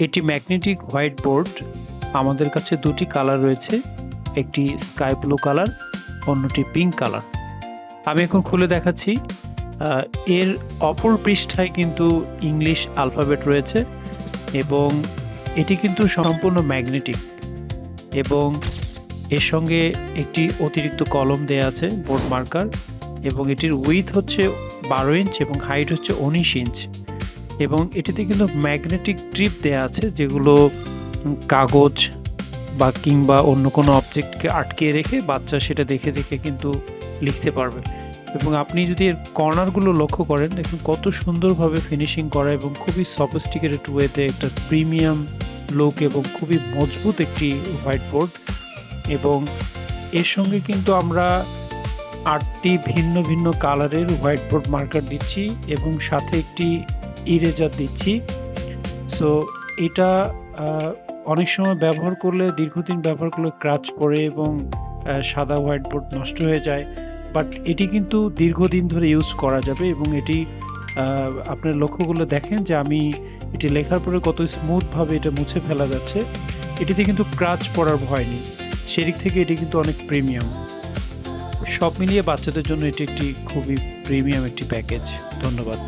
এটি magnetic white board. আমাদের কাছে দুটি কালার রয়েছে, একটি স্কাই ব্লু কালার, অন্যটি পিঙ্ক কালার। আমি এখন খুলে দেখাচ্ছি। এর অপর পৃষ্ঠায় কিন্তু ইংলিশ অ্যালফাবেট রয়েছে এবং এটি কিন্তু সম্পূর্ণ ম্যাগনেটিক এবং এর সঙ্গে একটি অতিরিক্ত কলম দেয়া আছে, বোর্ড মার্কার, এবং এটির উইথ হচ্ছে 12 ইঞ্চ এবং হাইট হচ্ছে 19 ইঞ্চ। এবং এটিতে কিন্তু ম্যাগনেটিক ট্রিপ দেয়া আছে, যেগুলো কাগজ বা কিংবা অন্য কোনো অবজেক্টকে আটকে রেখে বাচ্চা সেটা দেখে দেখে কিন্তু লিখতে পারবে। এবং আপনি যদি এর কর্নারগুলো লক্ষ্য করেন, দেখুন কত সুন্দরভাবে ফিনিশিং করা এবং খুবই সফিস্টিকেটেড ওয়েতে একটা প্রিমিয়াম লুক এবং খুবই মজবুত একটি হোয়াইট বোর্ড। এবং এর সঙ্গে কিন্তু আমরা 8টি ভিন্ন ভিন্ন কালারের হোয়াইট বোর্ড মার্কার দিচ্ছি এবং সাথে একটি ইরেজার দিচ্ছি। সো এটা অনেক সময় ব্যবহার করলে, দীর্ঘদিন ব্যবহার করলে ক্রাচ পড়ে এবং সাদা হোয়াইট বোর্ড নষ্ট হয়ে যায়। বাট এটি কিন্তু দীর্ঘদিন ধরে ইউজ করা যাবে এবং এটি আপনার লক্ষ্য করলে দেখেন যে আমি এটি লেখার পরে কত স্মুথভাবে এটা মুছে ফেলা যাচ্ছে। এটিতে কিন্তু ক্রাচ পড়ার ভয় নেই, সেদিক থেকে এটি কিন্তু অনেক প্রিমিয়াম। সব মিলিয়ে বাচ্চাদের জন্য এটি একটি খুবই প্রিমিয়াম একটি প্যাকেজ। ধন্যবাদ।